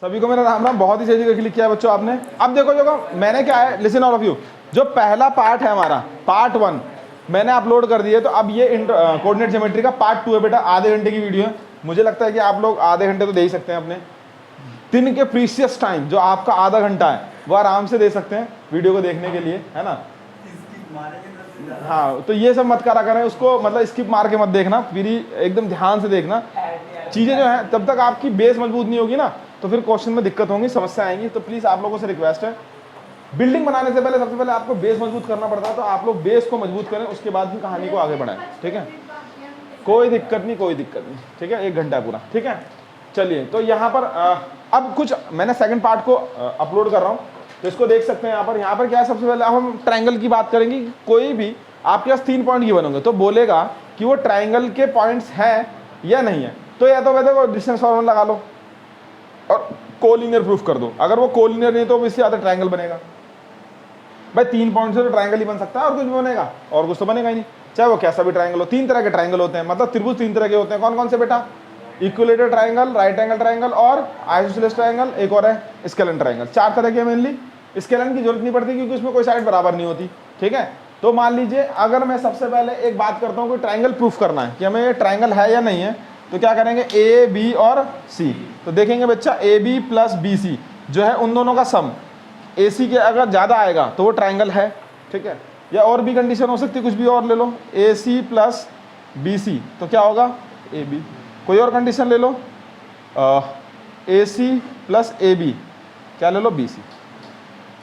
सभी को मेरा राम राम। बहुत ही सही जगह क्लिक किया बच्चों आपने। अब देखो देखो मैंने क्या है, लिसन ऑल ऑफ यू, जो पहला पार्ट है हमारा पार्ट 1 मैंने अपलोड कर दिया है। तो अब ये कोऑर्डिनेट ज्योमेट्री का पार्ट 2 है बेटा, आधे घंटे की वीडियो है। मुझे लगता है कि आप लोग आधे घंटे तो दे ही सकते हैं अपने दिन के प्रीशियस टाइम, जो आपका आधा घंटा है वो आराम से दे सकते हैं वीडियो को देखने के लिए, है ना। हाँ तो ये सब मत करा करें उसको, मतलब स्किप मार के मत देखना, फिर एकदम ध्यान से देखना चीज़ें जो है। तब तक आपकी बेस मजबूत नहीं होगी ना, तो फिर क्वेश्चन में दिक्कत होंगी, समस्या आएंगी। तो प्लीज़ आप लोगों से रिक्वेस्ट है, बिल्डिंग बनाने से पहले सबसे पहले आपको बेस मजबूत करना पड़ता है। तो आप लोग बेस को मजबूत करें, उसके बाद ही कहानी को आगे बढ़ाएं, ठीक है। कोई दिक्कत नहीं, कोई दिक्कत नहीं, ठीक है। 1 घंटा पूरा, ठीक है। चलिए तो यहाँ पर अब कुछ मैंने सेकंड पार्ट को अपलोड कर रहा हूँ, तो इसको देख सकते हैं। यहाँ पर क्या है, सबसे पहले अब हम ट्रायंगल की बात करेंगे। कोई भी आपके पास 3 पॉइंट गिवन होंगे, तो बोलेगा कि वो ट्रायंगल के पॉइंट्स हैं या नहीं है। तो या तो वैसे वो डिस्टेंस फॉर्मूला लगा लो और कोलिनियर प्रूफ कर दो। अगर वो कोलिनियर नहीं तो इससे ज़्यादा ट्रायंगल बनेगा। भाई 3 पॉइंट से तो ट्रायंगल ही बन सकता है, और कुछ भी बनेगा, और कुछ तो बनेगा ही नहीं, चाहे वो कैसा भी ट्रायंगल हो। 3 तरह के ट्रायंगल होते हैं, मतलब त्रिभुज 3 तरह के होते हैं। कौन कौन से बेटा? Equilateral triangle, right angle triangle और आइसोसेलेस ट्रायंगल, एक और है स्केलन ट्रायंगल। 4 तरह के मेनली। स्केलन की जरूरत नहीं पड़ती क्योंकि उसमें कोई साइड बराबर नहीं होती, ठीक है। तो मान लीजिए अगर मैं सबसे पहले एक बात करता हूँ कि ट्रायंगल प्रूफ करना है कि हमें ये ट्रायंगल है या नहीं है, तो क्या करेंगे, ए बी और सी। तो देखेंगे बच्चा A B plus B C जो है उन दोनों का सम ए सी के अगर ज़्यादा आएगा तो वो ट्रायंगल है, ठीक है। या और भी कंडीशन हो सकती है, कुछ भी और ले लो, ए सी प्लस बी सी तो क्या होगा, ए बी। कोई और कंडीशन ले लो, ए सी प्लस ए बी, क्या ले लो, बी सी।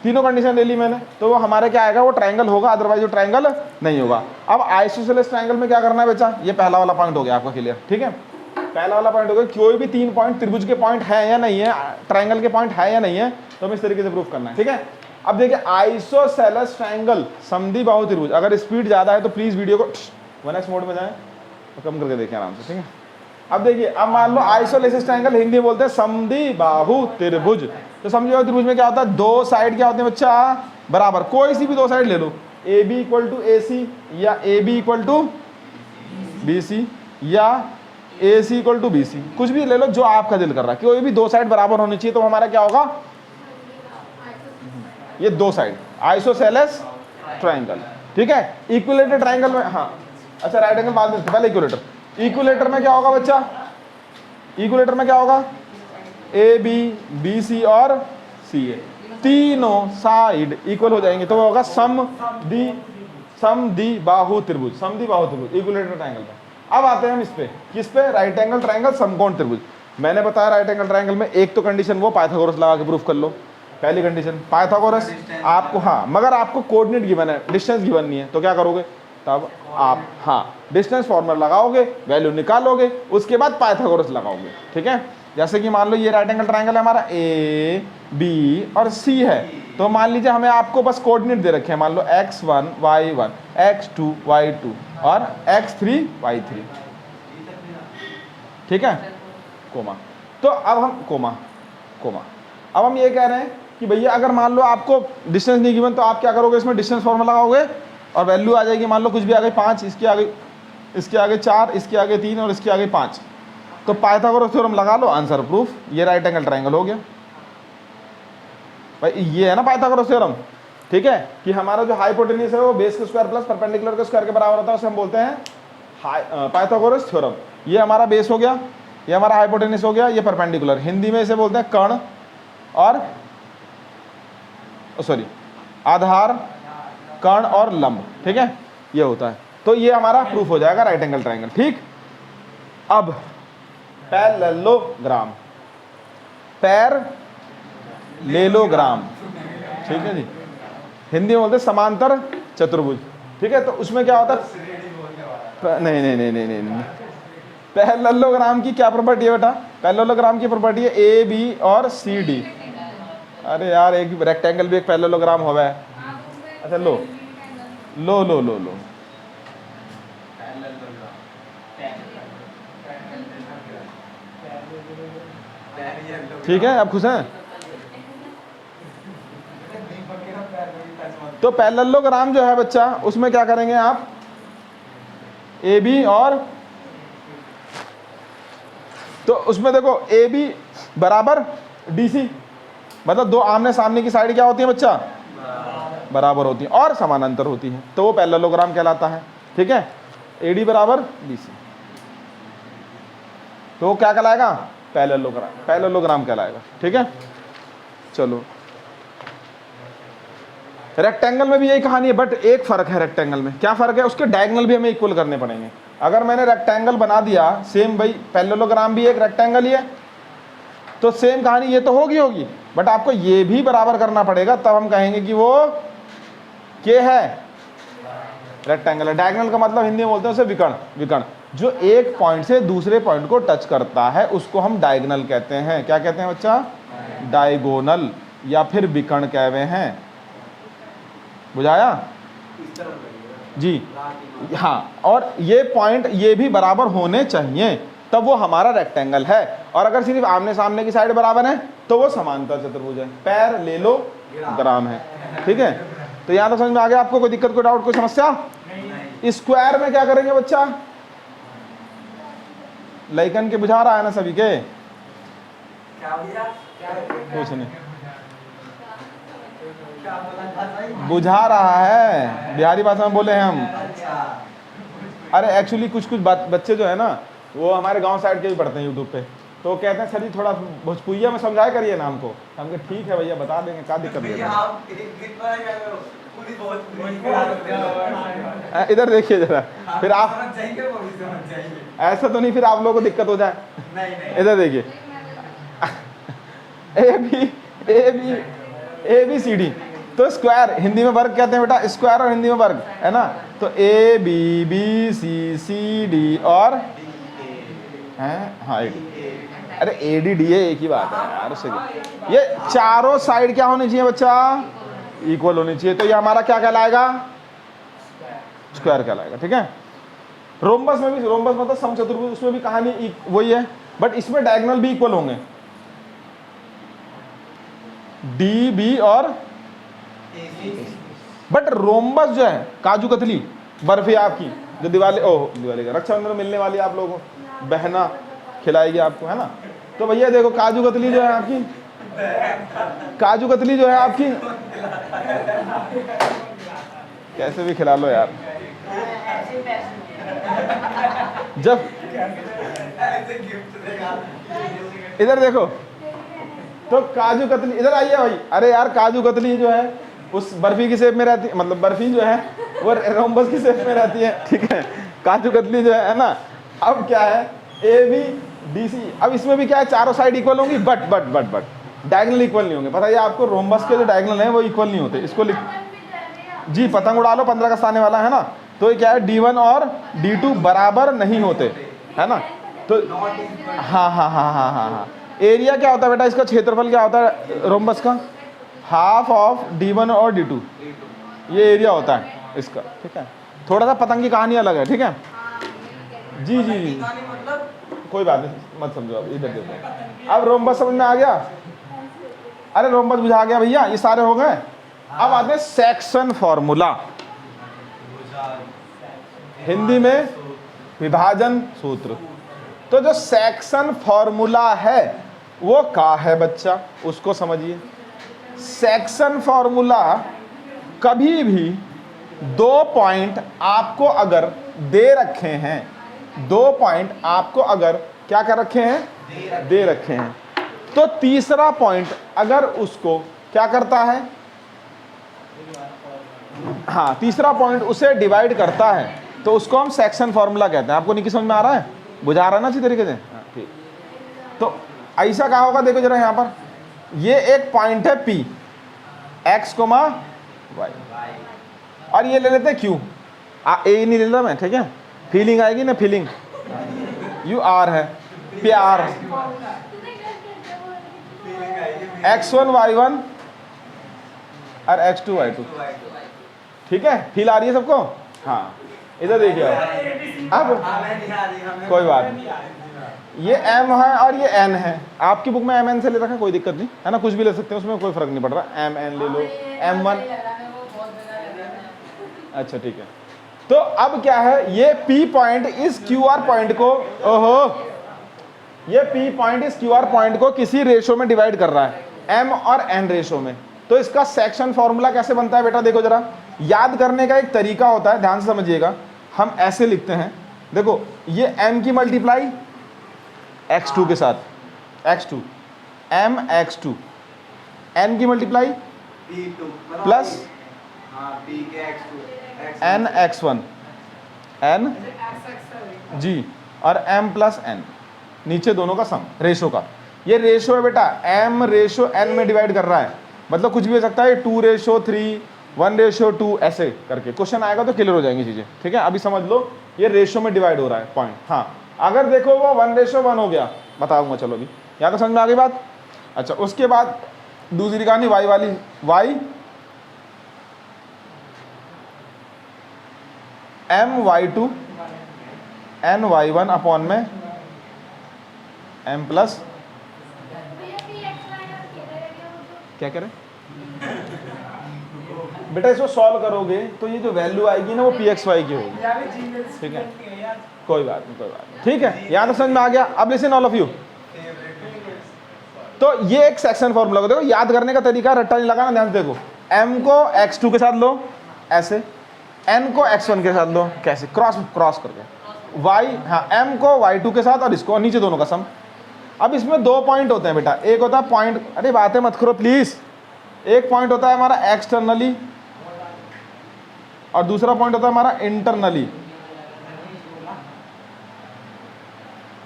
तीनों कंडीशन ले ली मैंने, तो वो हमारे क्या आएगा, वो ट्रायंगल होगा, अदरवाइज वो ट्रायंगल नहीं होगा। अब आइसोसेलेस ट्रायंगल में क्या करना है बच्चा, ये पहला वाला पॉइंट हो गया आपका क्लियर, ठीक है। पहला वाला पॉइंट हो गया, कोई भी 3 पॉइंट त्रिभुज के पॉइंट है या नहीं है, ट्रायंगल के पॉइंट है या नहीं है, तो हमें इस तरीके से प्रूफ करना है, ठीक है। अब देखिए आइसोसेलेस ट्रायंगल, समद्वि बाहु त्रिभुज। अगर स्पीड ज़्यादा है तो प्लीज़ वीडियो को 1x मोड में जाएं तो कम करके देखें आराम से, ठीक है। अब देखिए, अब मान लो आइसोसेलेस ट्रायंगल हिंदी में बोलते हैं समद्वि बाहु त्रिभुज। तो समद्वि बाहु त्रिभुज में क्या होता है, 2 साइड क्या होते हैं बच्चा, बराबर। कोई सी भी 2 साइड ले लो, A B equal to A C, या A B equal to B C, या A C equal to B C, कुछ भी ले लो जो आपका दिल कर रहा है। कोई भी 2 साइड बराबर होनी चाहिए, तो हमारा क्या होगा, ये 2 साइड आइसोसेलेस ट्रायंगल, ठीक है। इक्विलेटरल ट्रायंगल में, हाँ अच्छा राइट एंगल बाद में, पहले इक्विलेटर। इक्विलेटर में क्या होगा बच्चा, इक्विलेटर में क्या होगा, ए बी, बी सी और सी ए, तीनों साइड इक्वल हो जाएंगे, तो वो होगा समद्वि बाहु त्रिभुज, समद्वि बाहु त्रिभुज इक्विलेटरल ट्रायंगल पे। अब आते हैं हम इस पे, किस पे, राइट एंगल ट्रायंगल समकोण त्रिभुज। मैंने बताया राइट एंगल ट्रायंगल में एक तो कंडीशन वो पाइथागोरस लगा के प्रूफ कर लो। पहली कंडीशन पाइथागोरस आपको, हाँ मगर आपको कोऑर्डिनेट गिवन है, डिस्टेंस गिवन नहीं है, तो क्या करोगे, तब आप हाँ डिस्टेंस फॉर्मूला लगाओगे, वैल्यू निकालोगे, उसके बाद पाइथागोरस लगाओगे, ठीक है। जैसे कि मान लो ये राइट एंगल ट्रायंगल है हमारा, ए बी और सी है। तो मान लीजिए हमें आपको बस कोऑर्डिनेट दे रखे हैं, मान लो x1 y1 x2 y2 और x3 y3, ठीक है, कोमा। तो अब हम कोमा अब हम ये कह रहे हैं कि भैया अगर मान लो आपको डिस्टेंस नहीं गिवन, तो आप क्या करोगे, इसमें डिस्टेंस फॉर्मूला लगाओगे और वैल्यू आ जाएगी, मान लो कुछ भी आ गई 5, इसके आगे 4, इसके आगे 3 और इसके आगे 5, तो पाइथागोरस थ्योरम लगा लो, आंसर प्रूफ। ये राइट एंगल ट्रायंगल हो गया भाई, ये है ना पाइथागोरस थ्योरम, ठीक है, कि हमारा जो हाइपोटेन्यूस है वो बेस के स्क्वायर प्लस परपेंडिकुलर के स्क्वायर के बराबर होता है, उसे हम बोलते हैं पाइथागोरस थ्योरम। ये हमारा बेस हो गया, ये हमारा हाइपोटेन्यूस हो गया, ये परपेंडिकुलर, हिंदी में इसे बोलते हैं कर्ण और सॉरी आधार, कर्ण और लंब, ठीक है, ये होता है। तो ये हमारा प्रूफ हो जाएगा राइट एंगल ट्रायंगल, ठीक। अब पैरेललोग्राम, पैरेललोग्राम, ठीक है जी, हिंदी में बोलते हैं समांतर चतुर्भुज, ठीक है। तो उसमें क्या होता है, नहीं, पैरेललोग्राम की क्या प्रॉपर्टी है बेटा, पैरेललोग्राम की प्रॉपर्टी है ए बी और सी डी। अरे यार एक रेक्टेंगल भी एक पैरेललोग्राम होगा है, अच्छा लो, ठीक है, आप खुश हैं। तो पैरेललोग्राम जो है बच्चा, उसमें क्या करेंगे आप, ए बी और, तो उसमें देखो ए बी बराबर डीसी, मतलब दो आमने सामने की साइड क्या होती है बच्चा, बराबर होती है और समानांतर होती है, तो वो पैरेललोग्राम कहलाता है। ठीक है, एडी बराबर बीसी, तो वो क्या कहलाएगा, पैरेललोग्राम कहलाएगा। ठीक है, चलो रेक्टेंगल में भी यही कहानी है, बट एक फर्क है रेक्टेंगल में। क्या फर्क है, उसके डायगोनल भी हमें इक्वल करने पड़ेंगे। अगर मैंने रेक्टेंगल बना दिया सेम, भाई पैरेललोग्राम भी एक रेक्टेंगल ही है, तो सेम कहानी ये तो होगी, बट आपको ये भी बराबर करना पड़ेगा, तब हम कहेंगे कि वो क्या है, रेक्टेंगल है। डायगोनल का मतलब हिंदी में बोलते हैं उसे विकर्ण, जो एक पॉइंट से दूसरे पॉइंट को टच करता है उसको हम डायगोनल कहते हैं। क्या कहते हैं बच्चा, डायगोनल या फिर विकर्ण कहते हैं। बुझाया जी, हाँ, और ये पॉइंट ये भी बराबर होने चाहिए, तब वो हमारा रेक्टेंगल है। और अगर सिर्फ आमने सामने की साइड बराबर है तो वो समांतर चतुर्भुज है, पैरेललोग्राम है। ठीक है, तो यहाँ तो समझ में आ गया आपको, कोई दिक्कत, कोई डाउट, कोई समस्या। स्क्वायर में क्या करेंगे बच्चा, लाइकन के बुझा रहा है ना सभी के, कुछ नहीं बुझा रहा है, बिहारी भाषा में बोले हैं हम। अरे एक्चुअली कुछ बच्चे जो है ना वो हमारे गांव साइड के भी पढ़ते हैं यूट्यूब पे, तो कहते हैं सर जी थोड़ा भोजपुरिया में समझाया करिए ना हमको। हम कहे ठीक है भैया बता देंगे, क्या दिक्कत है। इधर देखिए जरा, फिर आप ऐसा तो नहीं फिर आप लोगों को दिक्कत हो जाए। इधर देखिए, ए बी सी डी, तो स्क्वायर हिंदी में वर्ग कहते हैं बेटा, स्क्वायर और हिंदी में वर्ग है ना, तो A B B C C D और हैं, हाँ अरे ए डी डी एक ही बात है यार, उससे ये चारों साइड क्या होनी चाहिए बच्चा, इक्वल होनी चाहिए, तो ये हमारा क्या कहलाएगा, स्क्वायर कहलाएगा। ठीक है, रोम्बस में भी, रोम्बस मतलब समचतुर्भुज, उसमें भी कहानी वही है, बट इसमें डायगोनल भी इक्वल होंगे, डी बी और, बट रोम्बस जो है, काजू कतली बर्फी आपकी जो दिवाली का रक्षाबंधन मिलने वाली आप लोगों को, बहना खिलाएगी आपको, है ना, तो भैया देखो काजू कतली जो है आपकी, काजू कतली जो है आपकी, कैसे भी खिला लो यार, जब इधर देखो तो काजू कतली, इधर आइए भाई, अरे यार काजू कतली जो है उस बर्फी की शेप में रहती है, मतलब बर्फी जो है वो रोम्बस की शेप में रहती है। ठीक है, काजू कतली जो है ना, अब क्या है, ए बी डी सी, अब इसमें भी क्या है, चारों साइड इक्वल होंगी, बट डायगोनल इक्वल नहीं होंगे। पता है आपको, रोम्बस के जो डायगोनल हैं वो इक्वल नहीं होते। इसको लिख जी, पतंग उड़ा लो, 15 अगस्त आने वाला है ना, तो ये क्या है, D1 और D2 बराबर नहीं होते, है ना, तो हाँ, एरिया क्या होता है बेटा, इसका क्षेत्रफल क्या होता है रोम्बस का, हाफ ऑफ D1 और D2, ये एरिया होता है इसका। ठीक है, थोड़ा सा पतंग की कहानी अलग है। ठीक है जी, कोई बात नहीं, मत समझो, अब इधर देखो, अब रोम्बस समझ में आ गया। अरे रोम्बस बुझा गया भैया, ये सारे हो गए। अब आते हैं सेक्शन फॉर्मूला, हिंदी में विभाजन सूत्र। तो जो सेक्शन फॉर्मूला है वो क्या है बच्चा, उसको समझिए। सेक्शन फॉर्मूला, कभी भी 2 पॉइंट आपको अगर दे रखे हैं, 2 पॉइंट आपको अगर क्या कर रखे हैं, दे रखे हैं, तो तीसरा पॉइंट अगर उसको क्या करता है, हाँ तीसरा पॉइंट उसे डिवाइड करता है, तो उसको हम सेक्शन फॉर्मूला कहते हैं। आपको नहीं समझ में आ रहा है, बुझा रहा है ना अच्छी तरीके से, ठीक। तो ऐसा क्या होगा, देखो जरा यहाँ पर, ये एक पॉइंट है P, x, y, और ये ले लेते हैं Q, ए नहीं ले लेता मैं, ठीक है, फीलिंग आएगी ना, फीलिंग, यू आर है, प्यार, x1 y1 और x2 y2, ठीक है, फील आ रही है सबको, हाँ इधर देखिए अब कोई बात नहीं, ये m है और ये n है, आपकी बुक में mn से ले रखा है, कोई दिक्कत नहीं है ना, कुछ भी ले सकते हैं, उसमें कोई फर्क नहीं पड़ रहा, mn ले लो, m1, अच्छा ठीक है। तो अब क्या है, ये P पॉइंट इस QR पॉइंट को, ओहो ये P पॉइंट इस QR पॉइंट को किसी रेशो में डिवाइड कर रहा है, M और N रेशो में। तो इसका सेक्शन फॉर्मूला कैसे बनता है बेटा, देखो जरा, याद करने का एक तरीका होता है, ध्यान से समझिएगा। हम ऐसे लिखते हैं, देखो ये M की मल्टीप्लाई x2 के साथ, x2 M x2, N की multiply plus N x1 N जी, और M प्लस N, नीचे दोनों का सम रेशो का। ये रेशो है बेटा, M रेशो N में डिवाइड कर रहा है, मतलब कुछ भी हो सकता है, 2:3, 1:2 ऐसे करके क्वेश्चन आएगा तो क्लियर हो जाएंगी चीजें, ठीक है। अभी समझ लो ये रेशो में डिवाइड हो रहा है पॉइंट। हाँ, अगर देखो वो 1:1 हो गया, बताऊंगा, चलो अभी यहाँ तो समझ में आ गई बात। अच्छा, उसके बाद दूसरी कहानी y वाली, y My2 Ny1 अपॉन में M प्लस, क्या करें बेटा, इसको सॉल्व करोगे तो ये जो वैल्यू आएगी ना वो pxy की होगी, ठीक है, कोई बात नहीं, कोई बात नहीं, ठीक है। यहाँ तक समझ में आ गया। अब लिसन ऑल ऑफ यू, तो ये एक सेक्शन फॉर्मूला, देखो याद करने का तरीका, रट्टा नहीं लगाना, ध्यान से देखो। M को x2 के साथ लो ऐसे, N को x1 के साथ लो कैसे, क्रॉस करके, y, हाँ M को y2 के साथ और इसको नीचे दोनों का सम। अब इसमें दो पॉइंट होते हैं बेटा, एक होता है पॉइंट, अरे बातें मत करो प्लीज, एक पॉइंट होता है हमारा एक्सटर्नली और दूसरा पॉइंट होता है हमारा इंटरनली,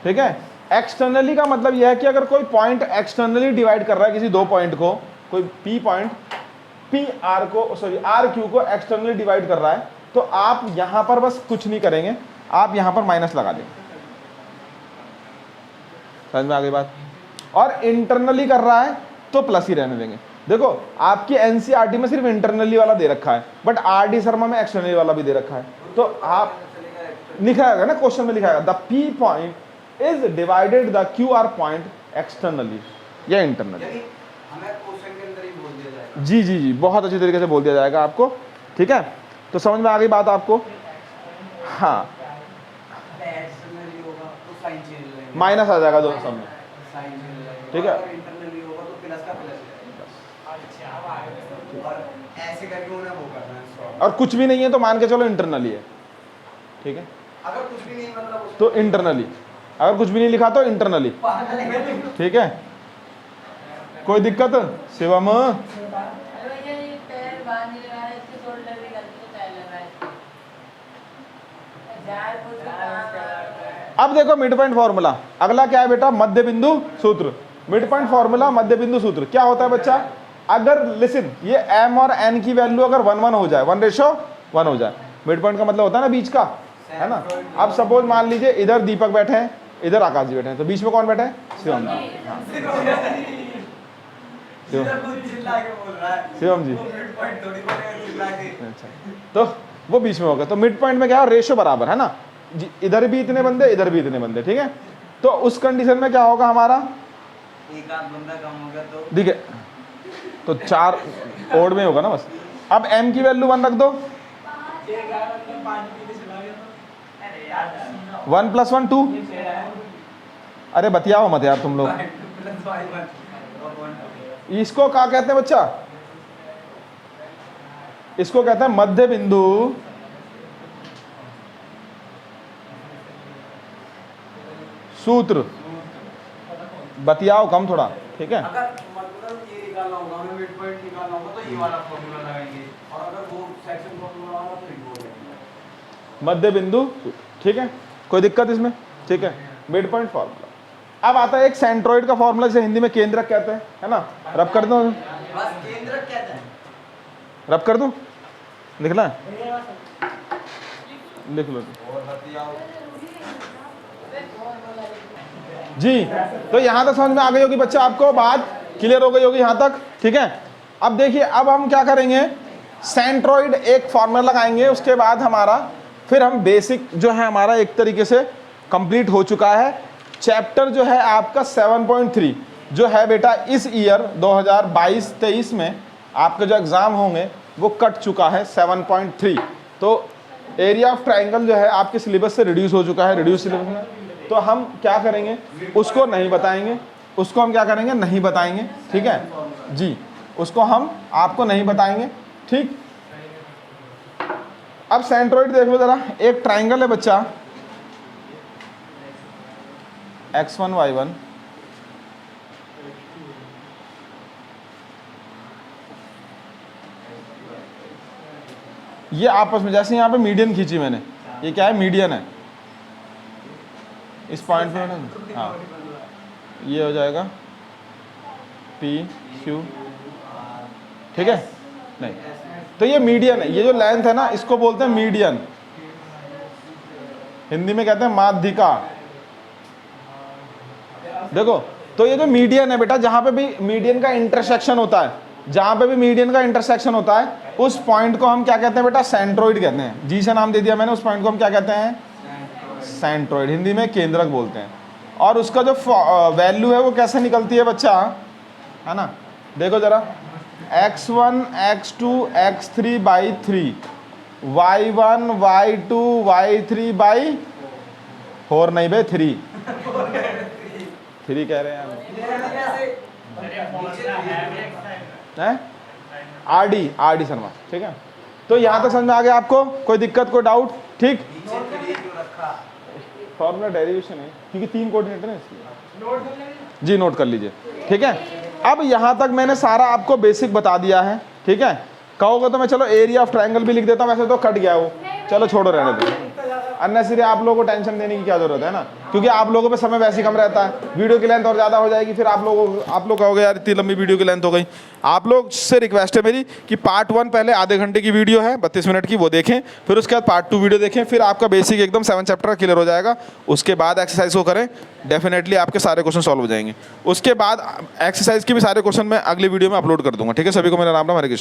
ठीक है। एक्सटर्नली का मतलब यह है कि अगर कोई पॉइंट एक्सटर्नली डिवाइड कर रहा है किसी दो पॉइंट को, कोई P पॉइंट P R को, सॉरी R Q को एक्सटर्नली डिवाइड कर रहा है, तो आप यहां पर बस कुछ नहीं करेंगे, आप यहां पर माइनस लगा देंगे, समझ में आ गई बात। और इंटरनली कर रहा है तो प्लस ही रहने देंगे। देखो आपकी एनसीईआरटी में सिर्फ इंटरनली वाला दे रखा है, बट आरडी शर्मा में एक्सटर्नली वाला भी दे रखा है, तो आप लिखा है ना, क्वेश्चन में लिखा है the P point is divided the QR point externally या इंटरनली। हमें क्वेश्चन के अंदर ही बोल दिया जाएगा। जी जी जी, बहुत अच्छी तरीके से बोल दिया जाएगा आपको, ठीक है। तो समझ में आ गई बात आपको, हाँ, माइनस आ जाएगा दोनों सब में, ठीक है। इंटरनली होगा तो प्लस का प्लस, और ऐसे करके उन्हें वो करना है। और कुछ भी नहीं है तो मान के चलो इंटरनली है, ठीक है। अगर कुछ भी नहीं मतलब तो इंटरनली, अगर कुछ भी नहीं लिखा तो इंटरनली, ठीक है। कोई दिक्कत शिवम? अब देखो मिड पॉइंट फॉर्मूला, अगला क्या है बेटा, मध्य बिंदु सूत्र। मिड पॉइंट फॉर्मूला, मध्य बिंदु सूत्र क्या होता है बच्चा, अगर लिसन, ये M और N की वैल्यू अगर 1:1 हो जाए, 1:1 हो जाए, मिड पॉइंट का मतलब होता है ना बीच का, है ना। अब सपोज मान लीजिए इधर दीपक बैठे हैं, इधर आकाश जी बैठे हैं, तो बीच में कौन बैठा है, शिवम जी, शिवम जी, अच्छा, तो वो बीच में होगा। तो मिड पॉइंट में क्या है, रेशो बराबर है ना, इधर भी इतने बंदे, इधर भी इतने बंदे, ठीक है। तो उस कंडीशन में क्या होगा हमारा, एक आध बंदा कम हो गया तो ठीक है, तो 4 ओड में होगा ना बस। अब M की वैल्यू 1 रख दो, 1 + 1 2, अरे बतियाओ मत यार तुम लोग। इसको क्या कहते हैं बच्चा, इसको कहते हैं मध्य बिंदु सूत्र। बतियाओ कम थोड़ा, ठीक है। अगर मतलब ये निकालना होगा, हमें मिड पॉइंट निकालना होगा तो ये वाला फॉर्मूला लगाएंगे, और अगर वो सेक्शन फॉर्मूला होगा तो ये होगा मध्य बिंदु, ठीक है, कोई दिक्कत इसमें, ठीक है। Mid point formula. अब आता है एक सेंट्रोइड का फॉर्मूला, जिसे हिंदी में केंद्रक कहते हैं, है ना। रब कर दो, बस केंद्रक कहते हैं, रब कर दूं, लिखना है, लिख लो और बतियाओ जी। तो यहां तक समझ में आ गई होगी बच्चा, आपको बात क्लियर हो गई होगी यहां तक, ठीक है। अब देखिए, अब हम क्या करेंगे, सेंट्रोइड एक फॉर्मूला लगाएंगे, उसके बाद हमारा फिर हम बेसिक जो है हमारा एक तरीके से कंप्लीट हो चुका है। चैप्टर जो है आपका 7.3 जो है बेटा, इस ईयर 2022-23 में आपके जो एग्जाम होंगे वो कट चुका है 7.3। तो एरिया ऑफ ट्राइंगल जो है आपके सिलेबस से रिड्यूस हो चुका है, रिड्यूस सिलेबस में। तो तो हम क्या करेंगे, उसको नहीं बताएंगे, उसको हम क्या करेंगे, नहीं बताएंगे, ठीक है जी, उसको हम आपको नहीं बताएंगे, ठीक। अब सेंट्रोइड देख लो जरा, एक ट्राइंगल है बच्चा x1 y1, ये आपस में, जैसे यहाँ पे मीडियन खींची मैंने, ये क्या है, मीडियन है, इस पॉइंट पे ना, हाँ ये हो जाएगा P Q, ठीक है, नहीं तो ये मीडियन है, ये जो लेंथ है ना इसको बोलते हैं मीडियन, हिंदी में कहते हैं माध्यिका। देखो तो ये जो मीडियन है बेटा, जहां पे भी मीडियन का इंटरसेक्शन होता है, जहां पे भी मीडियन का इंटरसेक्शन होता है, उस पॉइंट को हम क्या कहते हैं बेटा, सेंट्रोइड कहते हैं। जी से नाम दे दिया मैंने, उस पॉइंट को हम क्या कहते हैं, सेंट्रोइड, हिंदी में केंद्रक बोलते हैं। और उसका जो वैल्यू है वो कैसे निकलती है बच्चा, है ना, देखो जरा, x1 x2 x3 by 3, y1 y2 y3 by 4, नहीं भाई 3 कह रहे हैं आर डी शर्मा, ठीक है। तो यहाँ तक समझ में आ गया आपको, कोई दिक्कत, कोई डाउट, ठीक। फॉर्मूला डेरिवेशन है क्योंकि 3 कोऑर्डिनेटर है इसलिए, जी नोट कर लीजिए, ठीक है। अब यहाँ तक मैंने सारा आपको बेसिक बता दिया है, ठीक है। कहोगे तो मैं चलो एरिया ऑफ ट्रायंगल भी लिख देता हूँ, वैसे तो कट गया वो, चलो छोड़ो रहने दो, अननेसेसरी आप लोगों को टेंशन देने की क्या जरूरत है ना, क्योंकि आप लोगों पे समय वैसे ही कम रहता है, वीडियो की लेंथ और ज़्यादा हो जाएगी, फिर आप लोग कहोगे यार इतनी लंबी वीडियो की लेंथ हो गई। आप लोग से रिक्वेस्ट है मेरी कि पार्ट 1 पहले आधे घंटे की वीडियो है 32 मिनट की, वो देखें, फिर उसके बाद पार्ट 2 वीडियो देखें, फिर आपका बेसिक एकदम 7 चैप्टर क्लियर हो जाएगा। उसके बाद एक्सरसाइज को करें, डेफिनेटली आपके सारे क्वेश्चन सॉल्व हो जाएंगे। उसके बाद एक्सरसाइज के भी सारे क्वेश्चन मैं अगली वीडियो में अपलोड कर दूंगा, ठीक है। सभी को मेरा राम राम, हरे कृष्ण।